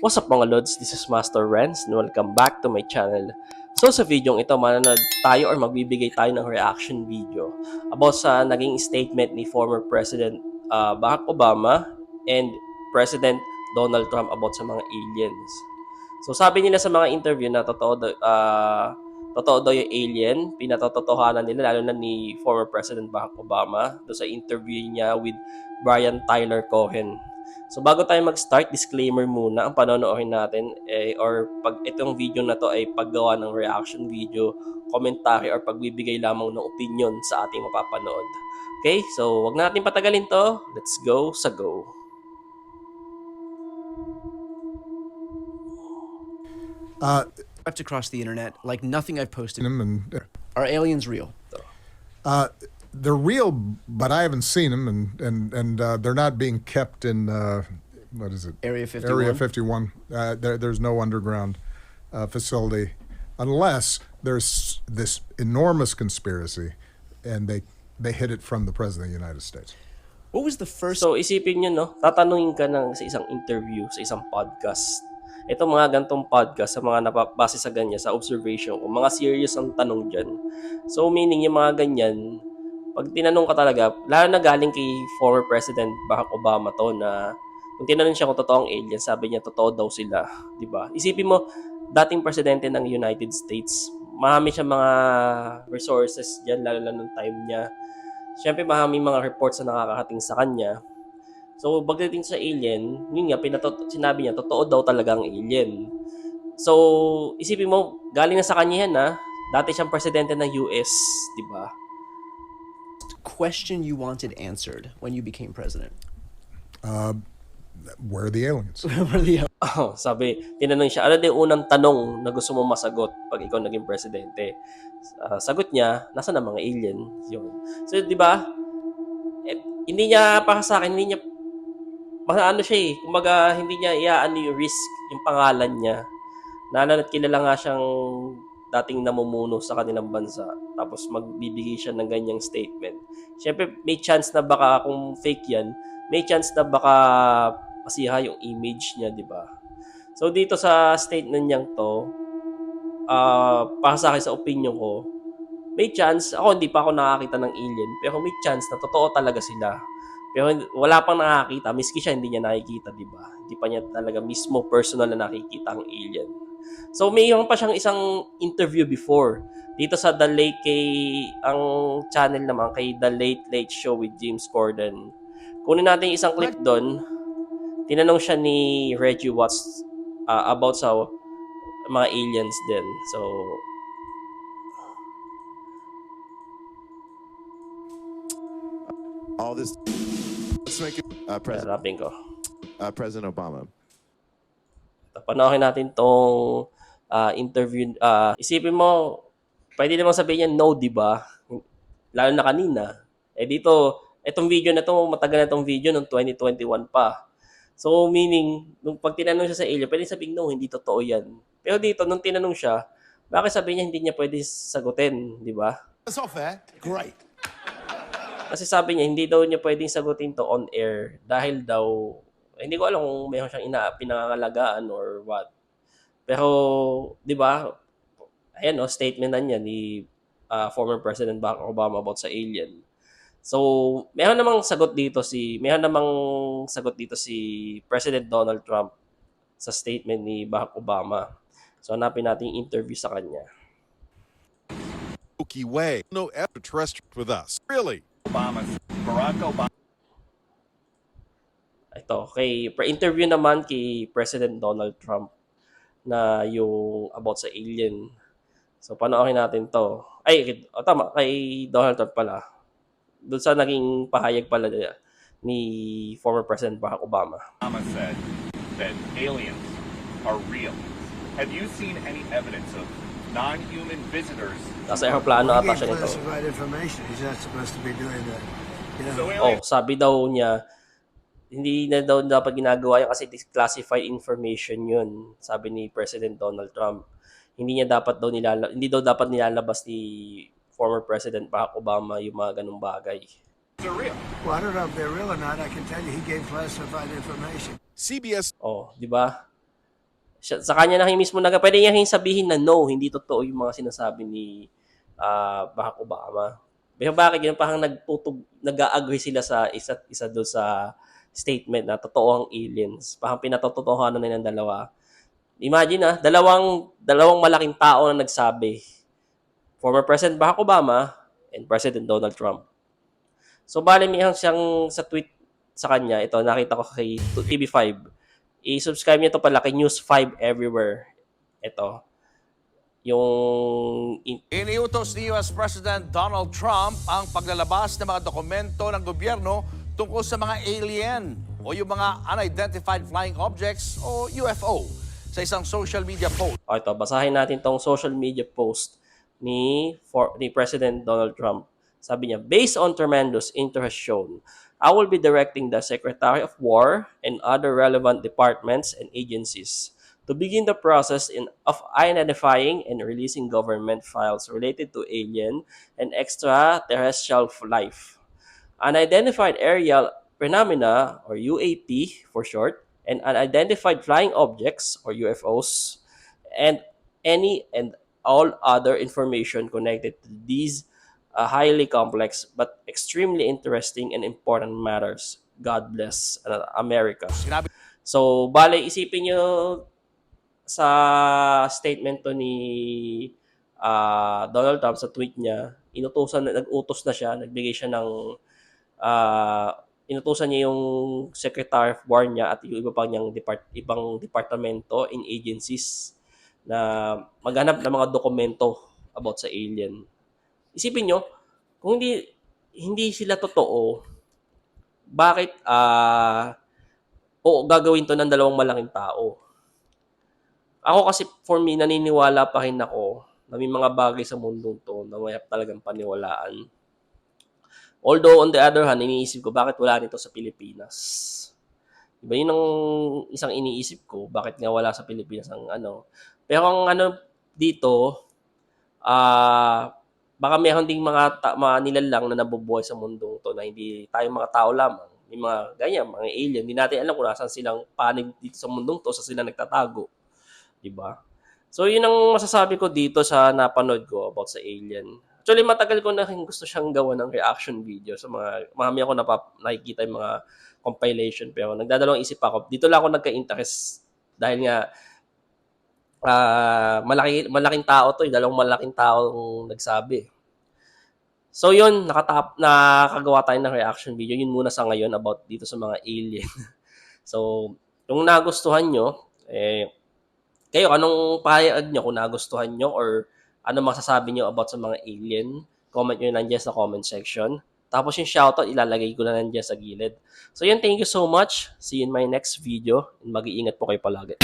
What's up mga Lods? This is Master Renz and welcome back to my channel. So sa video ito, manonood tayo or magbibigay tayo ng reaction video about sa naging statement ni former President Barack Obama and President Donald Trump about sa mga aliens. So sabi nila sa mga interview na totoo daw yung alien, pinatotohanan nila lalo na ni former President Barack Obama do sa interview niya with Brian Tyler Cohen. So bago tayo mag-start, disclaimer muna, ang panonoodin natin or pag itong video na to ay paggawa ng reaction video, commentary or pagbibigay lamang ng opinion sa ating mapapanood. Okay, so wag natin patagalin to. Let's go sa go. Swept across the internet like nothing I've posted. Them and Are aliens real? they're real, but I haven't seen them, and they're not being kept in what is it? Area 51? Area 51. There's no underground facility, unless there's this enormous conspiracy, and they hid it from the president of the United States. What was the first So isipin nyo, no, tatanungin ka sa isang interview, sa isang podcast. Ito mga gantong podcast, sa mga base sa ganyan, sa observation ko, mga serious ang tanong dyan. So meaning yung mga ganyan, pag tinanong ka talaga, lalo na galing kay former President Barack Obama to na kung tinanong siya kung totoo ang alien, sabi niya totoo daw sila, di ba? Isipin mo, dating presidente ng United States, marami siya mga resources diyan lalo na nung time niya. Siyempre, marami mga reports na nakakahating sa kanya. So, pagdating sa alien, yun nga, sinabi niya, totoo daw talaga ang alien. So, isipin mo, galing na sa kanya yan, ha? Dati siyang presidente ng US, di ba? question you wanted answered when you became president? Where are the aliens? Sabi, tinanong siya, ano din unang tanong na gusto mo masagot pag ikaw naging presidente? Sagot niya, nasa na mga alien? Yun. So, di ba? Hindi niya, para sa akin, hindi niya, ano siya kumbaga, hindi niya iaano yung risk, yung pangalan niya. At kilala nga siyang dating namumuno sa kanilang bansa. Tapos magbibigay siya ng ganyang statement. Siyempre, may chance na baka kung fake yan, may chance na baka masiha yung image niya, di ba? So, dito sa statement niyang to, para sa akin, sa opinion ko, may chance, ako hindi pa ako nakakita ng alien, pero may chance na totoo talaga sila. Pero wala pang nakakita, miski siya hindi niya nakikita, di ba? Hindi pa niya talaga mismo personal na nakikita ang alien. So, mayroon pa siyang isang interview before. Dito sa The Late ang channel naman kay The Late Late Show with James Corden. Kunin natin isang clip doon. Tinanong siya ni Reggie Watts about sa mga aliens din. So, all this. Let's make it hanapin ko. President Obama. Panoorin natin tong interview. Isipin mo, pwede naman sabihin niya no, di ba? Lalo na kanina. Dito, itong video na to, matagal na itong video noong 2021 pa. So, meaning, nung pag tinanong siya sa alien, pwede sabihin no, hindi totoo yan. Pero dito, nung tinanong siya, bakit sabi niya hindi niya pwede sagutin, di ba? That's all fair. Great. Kasi sabi niya, hindi daw niya pwedeng sagutin to on air dahil daw, hindi ko alam kung mayroon siyang pinangangalagaan or what. Pero, di ba, ayan statement na niya ni former President Barack Obama about sa alien. So, mayroon namang sagot dito si President Donald Trump sa statement ni Barack Obama. So, hanapin natin yung interview sa kanya. Milky Way. No extraterrestrial with us. Really? Barack Obama. Ito, interview naman kay President Donald Trump na yung about sa alien. So, panoorin natin to. Tama, kay Donald Trump pala. Doon sa naging pahayag pala ni former President Barack Obama. Obama said that aliens are real. Have you seen any evidence of non-human visitors? Nasa aeroplano ata siya nito. Classified information. He's not supposed to be doing that. You know? So aliens Sabi daw niya, hindi na daw dapat ginagawa yun kasi classified information yun, sabi ni President Donald Trump. Hindi dapat dapat nilalabas ni former President Barack Obama yung mga ganung bagay. are real. Well, I don't know if they're real or not. I can tell you he gave classified information. CBS Di ba? Sa kanya na mismo pwede niya sabihin na no, hindi totoo yung mga sinasabi ni Barack Obama. Pero bakit yun? Parang nag-agree sila sa isa't isa doon sa statement na totoo ang aliens. Parang pinatototohanan na ng dalawa. Imagine dalawang malaking tao na nagsabi. Former President Barack Obama and President Donald Trump. So, bali siyang sa tweet sa kanya. Ito, nakita ko kay TV5. I-subscribe niyo to pala kay News 5 Everywhere. Ito. Yung Iniutos ni US President Donald Trump ang paglalabas ng mga dokumento ng gobyerno tungkol sa mga alien o yung mga unidentified flying objects o UFO sa isang social media post. ito, basahin natin tong social media post ni President Donald Trump. Sabi niya, based on tremendous interest shown, I will be directing the Secretary of War and other relevant departments and agencies to begin the process of identifying and releasing government files related to alien and extraterrestrial life, unidentified aerial phenomena, or UAP for short, and unidentified flying objects, or UFOs, and any and all other information connected to these highly complex but extremely interesting and important matters. God bless America. Sinabi So, bale, isipin nyo sa statement to ni Donald Trump sa tweet niya, nag-utos na siya, nagbigay siya ng inutusan niya yung Secretary of War niya at yung iba pang niyang ibang departamento and agencies na maghanap ng mga dokumento about sa alien. Isipin nyo, kung hindi sila totoo, bakit gagawin to ng dalawang malaking tao? Ako kasi, for me, naniniwala pa rin ako na may mga bagay sa mundong to na may talagang paniwalaan. Although, on the other hand, iniisip ko, bakit wala nito sa Pilipinas? Diba, yun ang isang iniisip ko, bakit nga wala sa Pilipinas ang ano. Pero ang ano dito, baka meron ding mga nilalang na nabubuhay sa mundong to na hindi tayo mga tao lamang. May mga ganyan, mga alien. Hindi natin alam kung nasan silang panig dito sa mundong to, sa sila nagtatago. Diba? So, yun ang masasabi ko dito sa napanood ko about sa alien. Actually, matagal ko na gusto siyang gawa ng reaction video sa marami ako nakikita yung mga compilation, pero nagdadalawang isip ako. Dito lang ako nagka-interest dahil nga malaking tao to, dalawang malaking tao nagsabi. So yun, nakagawa tayo ng reaction video. Yun muna sa ngayon about dito sa mga alien. So, kung nagustuhan nyo, kayo, anong pahayag nyo kung nagustuhan nyo or ano masasabi nyo about sa mga alien? Comment nyo nandiyan sa comment section. Tapos yung shoutout, ilalagay ko na nandiyan sa gilid. So yun, thank you so much. See you in my next video. And mag-iingat po kayo palagi.